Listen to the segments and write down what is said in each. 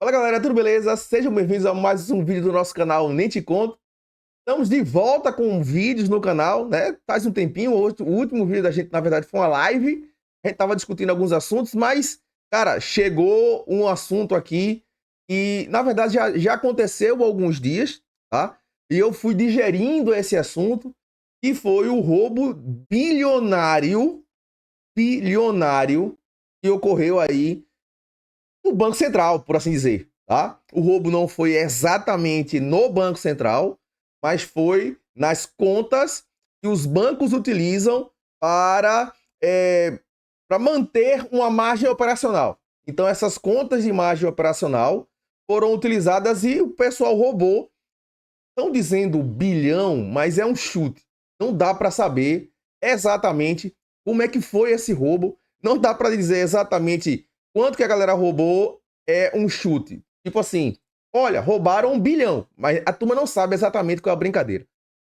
Fala galera, tudo beleza? Sejam bem-vindos a mais um vídeo do nosso canal Nem Te Conto. Estamos de volta com vídeos no canal, né? Faz um tempinho, o último vídeo da gente, na verdade, foi uma live. A gente tava discutindo alguns assuntos, mas, cara, chegou um assunto aqui e, na verdade, já aconteceu há alguns dias, tá? E eu fui digerindo esse assunto, que foi o roubo bilionário que ocorreu aí no Banco Central, por assim dizer, tá? O roubo não foi exatamente no Banco Central, mas foi nas contas que os bancos utilizam para manter uma margem operacional. Então, essas contas de margem operacional foram utilizadas e o pessoal roubou. Estão dizendo bilhão, mas é um chute. Não dá para saber exatamente como é que foi esse roubo. Não dá para dizer exatamente quanto que a galera roubou, é um chute. Tipo assim, olha, roubaram 1 bilhão, mas a turma não sabe exatamente qual é a brincadeira.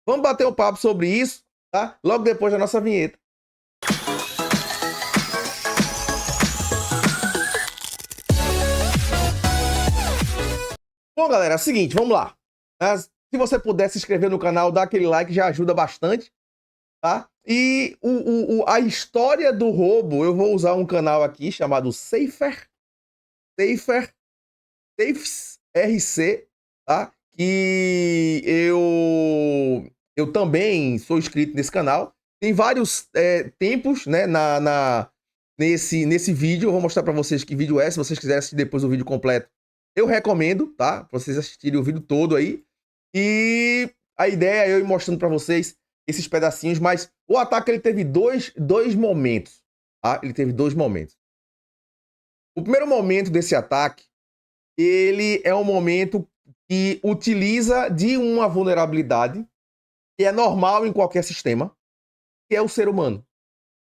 Vamos bater um papo sobre isso, tá? Logo depois da nossa vinheta. Bom, galera, é o seguinte, vamos lá. Se você puder se inscrever no canal, dá aquele like, já ajuda bastante, tá? E a história do roubo, eu vou usar um canal aqui chamado Safes RC, tá? Que eu também sou inscrito nesse canal. Tem vários tempos, né, nesse vídeo. Eu vou mostrar para vocês que vídeo é. Se vocês quiserem assistir depois o vídeo completo, eu recomendo, tá? Pra vocês assistirem o vídeo todo aí. E a ideia é eu ir mostrando para vocês esses pedacinhos, mas o ataque ele teve dois momentos, tá? Ele teve dois momentos. O primeiro momento desse ataque, ele é um momento que utiliza de uma vulnerabilidade que é normal em qualquer sistema, que é o ser humano.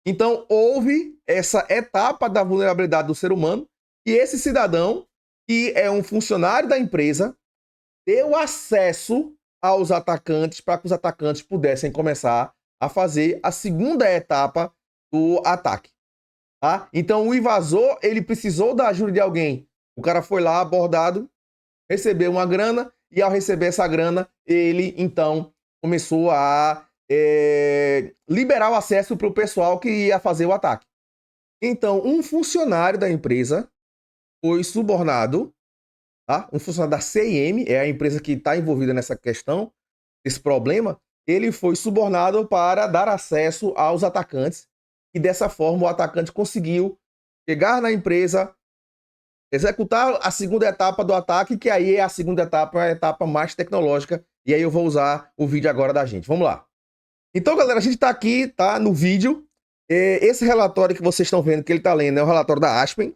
Então, houve essa etapa da vulnerabilidade do ser humano e esse cidadão, que é um funcionário da empresa, deu acesso aos atacantes para que os atacantes pudessem começar a fazer a segunda etapa do ataque. Tá? Então, o invasor, ele precisou da ajuda de alguém. O cara foi lá, abordado, recebeu uma grana, e ao receber essa grana, ele, então, começou a liberar o acesso para o pessoal que ia fazer o ataque. Então, um funcionário da empresa foi subornado, tá? Um funcionário da CIM, é a empresa que está envolvida nessa questão, esse problema, ele foi subornado para dar acesso aos atacantes, e dessa forma o atacante conseguiu chegar na empresa, executar a segunda etapa do ataque, que aí é a segunda etapa, a etapa mais tecnológica, e aí eu vou usar o vídeo agora da gente. Vamos lá. Então, galera, a gente tá aqui, tá, no vídeo. Esse relatório que vocês estão vendo, que ele tá lendo, é o relatório da Aspen,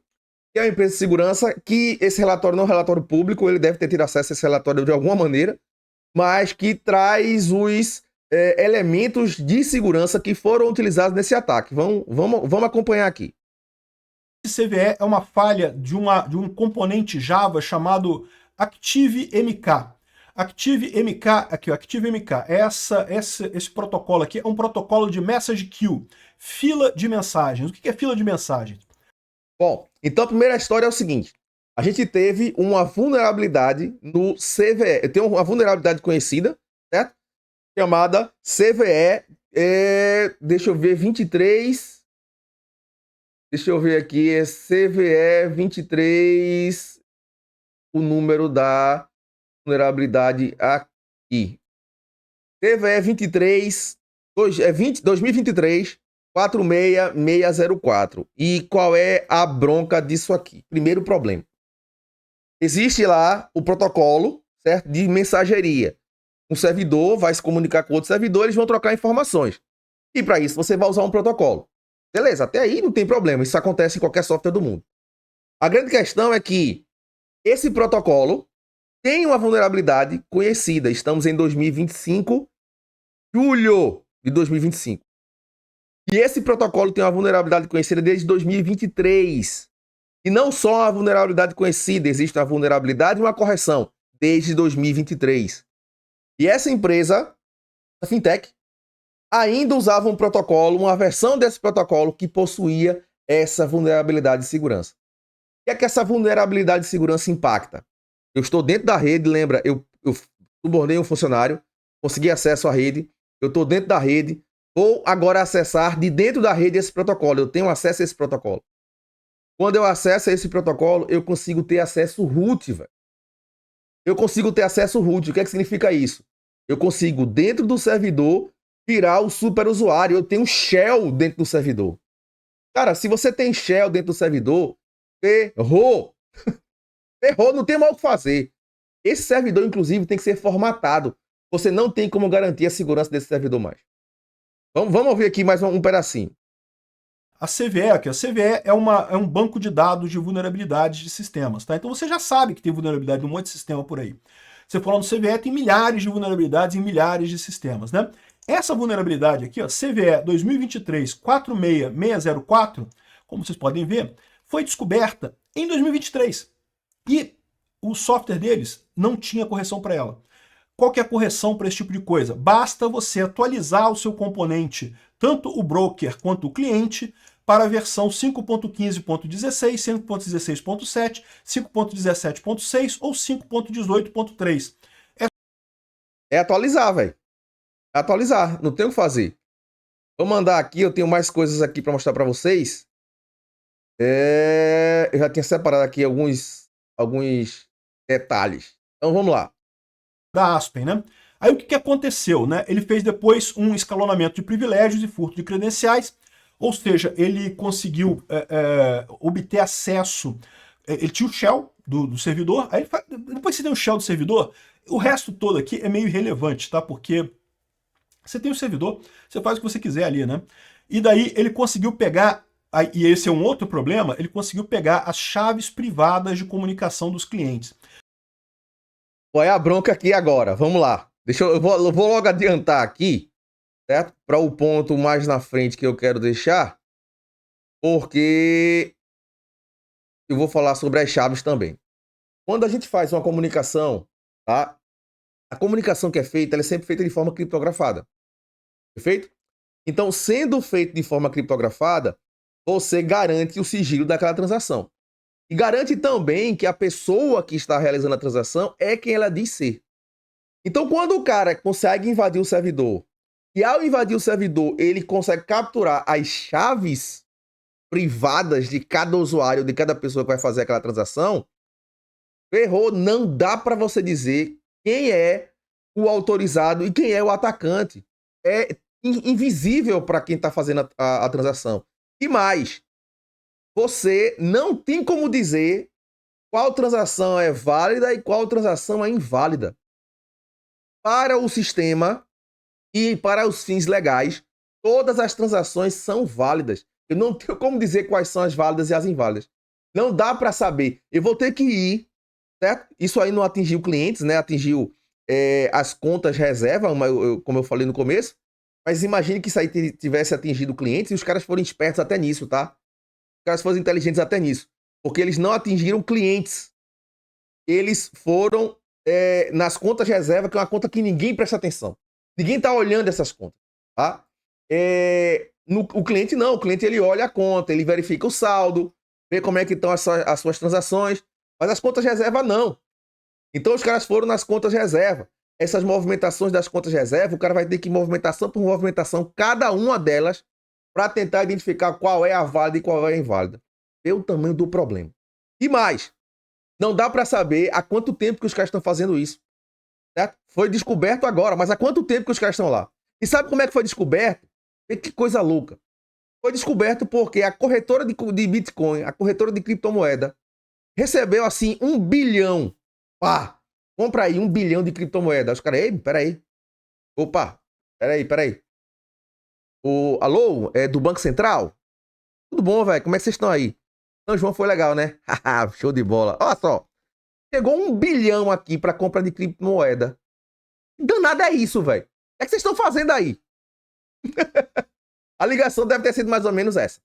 que é uma empresa de segurança, que esse relatório não é um relatório público, ele deve ter tido acesso a esse relatório de alguma maneira, mas que traz os elementos de segurança que foram utilizados nesse ataque. Vamos acompanhar aqui. CVE é uma falha de um componente Java chamado ActiveMK. ActiveMK, aqui, ó, ActiveMK, esse protocolo aqui é um protocolo de message queue, fila de mensagens. O que é fila de mensagens? Bom, então a primeira história é o seguinte. A gente teve uma vulnerabilidade no CVE. Tem uma vulnerabilidade conhecida, certo? Chamada CVE, deixa eu ver, 23... Deixa eu ver aqui, é CVE 23, o número da vulnerabilidade aqui. CVE 23, 2023, 46604. E qual é a bronca disso aqui? Primeiro problema. Existe lá o protocolo, certo? De mensageria. Um servidor vai se comunicar com outro servidor, eles vão trocar informações. E para isso você vai usar um protocolo. Beleza, até aí não tem problema, isso acontece em qualquer software do mundo. A grande questão é que esse protocolo tem uma vulnerabilidade conhecida. Estamos em 2025, julho de 2025. E esse protocolo tem uma vulnerabilidade conhecida desde 2023. E não só a vulnerabilidade conhecida, existe uma vulnerabilidade e uma correção desde 2023. E essa empresa, a Fintech, ainda usava um protocolo, uma versão desse protocolo que possuía essa vulnerabilidade de segurança. que é que essa vulnerabilidade de segurança impacta? Eu estou dentro da rede, lembra, eu subornei um funcionário, consegui acesso à rede, eu estou dentro da rede, vou agora acessar de dentro da rede esse protocolo, eu tenho acesso a esse protocolo. Quando eu acesso a esse protocolo, eu consigo ter acesso root, velho. Eu consigo ter acesso root. O que é que significa isso? Eu consigo, dentro do servidor, virar o super usuário. Eu tenho shell dentro do servidor. Cara, se você tem shell dentro do servidor, ferrou. Ferrou, não tem mais o que fazer. Esse servidor, inclusive, tem que ser formatado. Você não tem como garantir a segurança desse servidor mais. Vamos ouvir aqui mais um pedacinho. A CVE, que a CVE é um banco de dados de vulnerabilidades de sistemas, tá? Então você já sabe que tem vulnerabilidade em um monte de sistema por aí. Você falando do CVE, tem milhares de vulnerabilidades em milhares de sistemas, né? Essa vulnerabilidade aqui, ó, CVE 2023-46604, como vocês podem ver, foi descoberta em 2023. E o software deles não tinha correção para ela. Qual que é a correção para esse tipo de coisa? Basta você atualizar o seu componente, tanto o broker quanto o cliente, para a versão 5.15.16, 5.16.7, 5.17.6 ou 5.18.3. É atualizar, velho. É atualizar, não tem o que fazer. Vou mandar aqui, eu tenho mais coisas aqui para mostrar para vocês. Eu já tinha separado aqui alguns detalhes. Então vamos lá. Da Aspen, né? Aí o que aconteceu, né? Ele fez depois um escalonamento de privilégios e furto de credenciais, ou seja, ele conseguiu obter acesso, ele tinha o shell do servidor, aí depois que você tem o shell do servidor, o resto todo aqui é meio irrelevante, tá? Porque você tem o servidor, você faz o que você quiser ali, né? E daí ele conseguiu pegar, e esse é um outro problema, ele conseguiu pegar as chaves privadas de comunicação dos clientes. Qual é a bronca aqui agora? Vamos lá. Eu vou logo adiantar aqui, certo? Para o ponto mais na frente que eu quero deixar, porque eu vou falar sobre as chaves também. Quando a gente faz uma comunicação, tá? A comunicação que é feita, ela é sempre feita de forma criptografada. Perfeito? Então, sendo feito de forma criptografada, você garante o sigilo daquela transação. E garante também que a pessoa que está realizando a transação é quem ela diz ser. Então, quando o cara consegue invadir o servidor, e ao invadir o servidor, ele consegue capturar as chaves privadas de cada usuário, de cada pessoa que vai fazer aquela transação, ferrou, não dá para você dizer quem é o autorizado e quem é o atacante. É invisível para quem está fazendo a transação. E mais, você não tem como dizer qual transação é válida e qual transação é inválida. Para o sistema e para os fins legais, todas as transações são válidas. Eu não tenho como dizer quais são as válidas e as inválidas. Não dá para saber. Eu vou ter que ir, certo? Isso aí não atingiu clientes, né? Atingiu as contas reserva, como eu falei no começo. Mas imagine que isso aí tivesse atingido clientes e os caras foram espertos até nisso, tá? Os caras foram inteligentes até nisso. Porque eles não atingiram clientes. Eles foram nas contas reserva, que é uma conta que ninguém presta atenção. Ninguém tá olhando essas contas, tá? O cliente não. O cliente, ele olha a conta, ele verifica o saldo, vê como é que estão as suas transações. Mas as contas reserva, não. Então, os caras foram nas contas reserva. Essas movimentações das contas reserva, o cara vai ter que ir movimentação por movimentação, cada uma delas, para tentar identificar qual é a válida e qual é a inválida. Vê o tamanho do problema. E mais, não dá para saber há quanto tempo que os caras estão fazendo isso. Certo? Foi descoberto agora, mas há quanto tempo que os caras estão lá? E sabe como é que foi descoberto? Que coisa louca. Foi descoberto porque a corretora de Bitcoin, a corretora de criptomoeda, recebeu assim 1 bilhão. Pá, compra aí 1 bilhão de criptomoeda. Os caras, ei, peraí. Opa, peraí. Alô, é do Banco Central? Tudo bom, velho? Como é que vocês estão aí? São João foi legal, né? Show de bola. Olha só. Chegou 1 bilhão aqui para compra de criptomoeda. Danado é isso, velho. O que é que vocês estão fazendo aí? A ligação deve ter sido mais ou menos essa.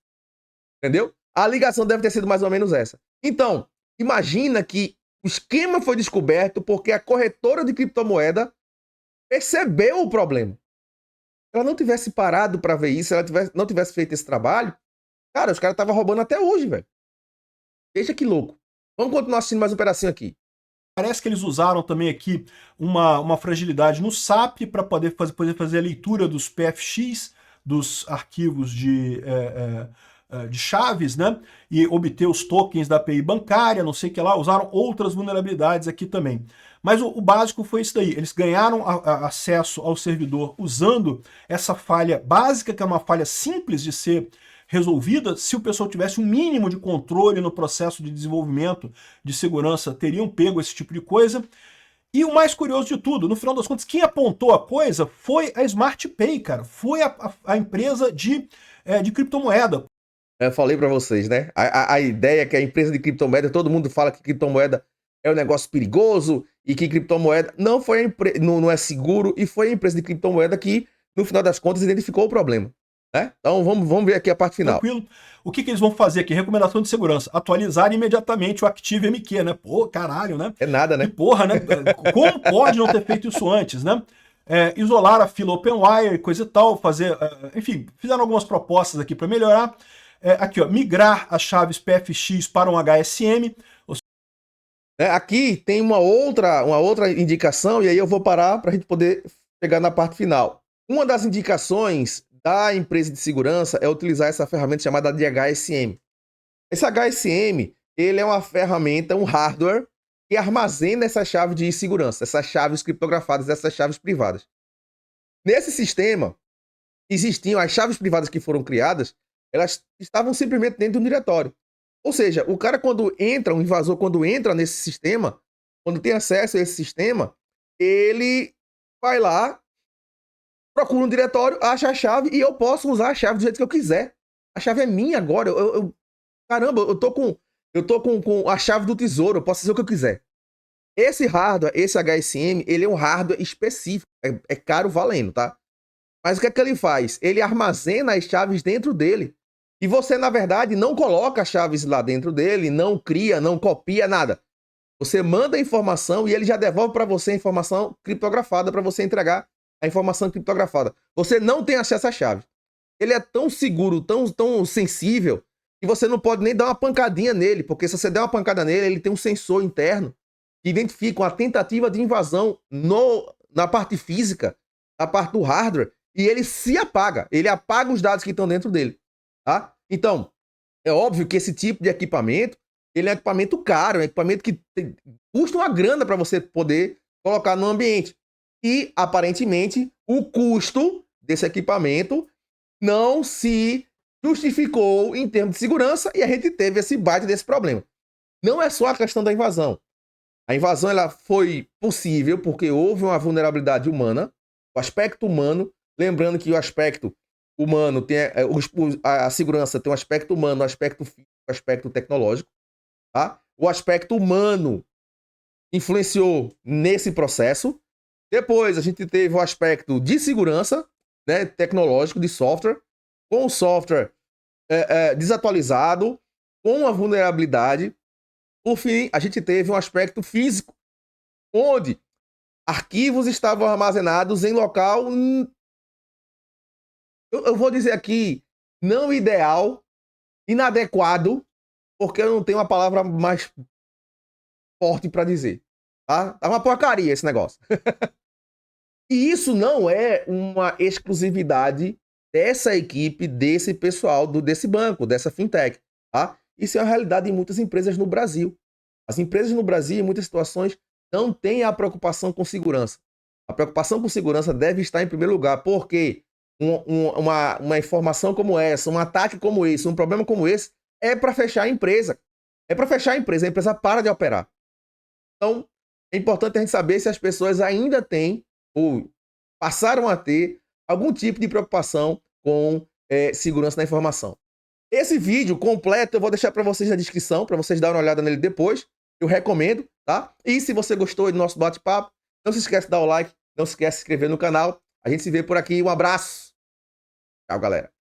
Entendeu? A ligação deve ter sido mais ou menos essa. Então, imagina que o esquema foi descoberto porque a corretora de criptomoeda percebeu o problema. Se ela não tivesse parado para ver isso, se ela não tivesse feito esse trabalho, cara, os caras estavam roubando até hoje, velho. Veja que louco. Vamos continuar assistindo mais um pedacinho aqui. Parece que eles usaram também aqui uma fragilidade no SAP para poder fazer a leitura dos PFX, dos arquivos de chaves, né? E obter os tokens da API bancária, não sei o que lá. Usaram outras vulnerabilidades aqui também. Mas o básico foi isso daí. Eles ganharam acesso ao servidor usando essa falha básica, que é uma falha simples de ser resolvida. Se o pessoal tivesse um mínimo de controle no processo de desenvolvimento de segurança, teriam pego esse tipo de coisa. E o mais curioso de tudo, no final das contas, quem apontou a coisa foi a SmartPay, cara. Foi a empresa de criptomoeda. Eu falei para vocês, né? A ideia é que a empresa de criptomoeda, todo mundo fala que criptomoeda é um negócio perigoso e que criptomoeda não é seguro, e foi a empresa de criptomoeda que, no final das contas, identificou o problema. Né? Então vamos ver aqui a parte final. Tranquilo. O que eles vão fazer aqui? Recomendação de segurança. Atualizar imediatamente o ActiveMQ, né? Pô, caralho, né? É nada, né? Que porra, né? Como pode não ter feito isso antes, né? Isolar a fila OpenWire, coisa e tal, fazer... enfim, fizeram algumas propostas aqui para melhorar. Aqui, ó, migrar as chaves PFX para um HSM. Aqui tem uma outra indicação, e aí eu vou parar para a gente poder chegar na parte final. Uma das indicações da empresa de segurança é utilizar essa ferramenta chamada de HSM. Esse HSM, ele é uma ferramenta, um hardware, que armazena essas chaves de segurança, essas chaves criptografadas, essas chaves privadas. Nesse sistema, existiam as chaves privadas que foram criadas, elas estavam simplesmente dentro do diretório. Ou seja, o cara quando entra, um invasor quando entra nesse sistema, quando tem acesso a esse sistema, ele vai lá, procura um diretório, acha a chave e eu posso usar a chave do jeito que eu quiser. A chave é minha agora. Caramba, eu tô com a chave do tesouro, eu posso fazer o que eu quiser. Esse hardware, esse HSM, ele é um hardware específico, é caro valendo, tá? Mas o que é que ele faz? Ele armazena as chaves dentro dele. E você, na verdade, não coloca as chaves lá dentro dele, não cria, não copia, nada. Você manda a informação e ele já devolve para você a informação criptografada para você entregar a informação criptografada. Você não tem acesso à chave. Ele é tão seguro, tão sensível, que você não pode nem dar uma pancadinha nele, porque se você der uma pancada nele, ele tem um sensor interno que identifica uma tentativa de invasão na parte física, na parte do hardware, e ele se apaga. Ele apaga os dados que estão dentro dele. Tá? Então, é óbvio que esse tipo de equipamento, ele é um equipamento caro, é um equipamento que custa uma grana para você poder colocar no ambiente. E, aparentemente, o custo desse equipamento não se justificou em termos de segurança e a gente teve esse baita desse problema. Não é só a questão da invasão. A invasão ela foi possível porque houve uma vulnerabilidade humana, o aspecto humano, lembrando que o aspecto humano tem a segurança tem um aspecto humano, um aspecto físico, um aspecto tecnológico, tá? O aspecto humano influenciou nesse processo. Depois a gente teve o aspecto de segurança, né, tecnológico, de software, com o software desatualizado, com a vulnerabilidade. Por fim, a gente teve um aspecto físico, onde arquivos estavam armazenados em local, eu vou dizer aqui, não ideal, inadequado, porque eu não tenho uma palavra mais forte para dizer. Tá? É uma porcaria esse negócio. E isso não é uma exclusividade dessa equipe, desse pessoal, desse banco, dessa fintech. Tá? Isso é a realidade em muitas empresas no Brasil. As empresas no Brasil, em muitas situações, não têm a preocupação com segurança. A preocupação com segurança deve estar em primeiro lugar, porque uma informação como essa, um ataque como esse, um problema como esse, é para fechar a empresa. É para fechar a empresa para de operar. Então, é importante a gente saber se as pessoas ainda têm, ou passaram a ter, algum tipo de preocupação com segurança da informação. Esse vídeo completo eu vou deixar para vocês na descrição, para vocês darem uma olhada nele depois. Eu recomendo, tá? E se você gostou do nosso bate-papo, não se esquece de dar o like, não se esquece de se inscrever no canal. A gente se vê por aqui. Um abraço. Tchau, galera.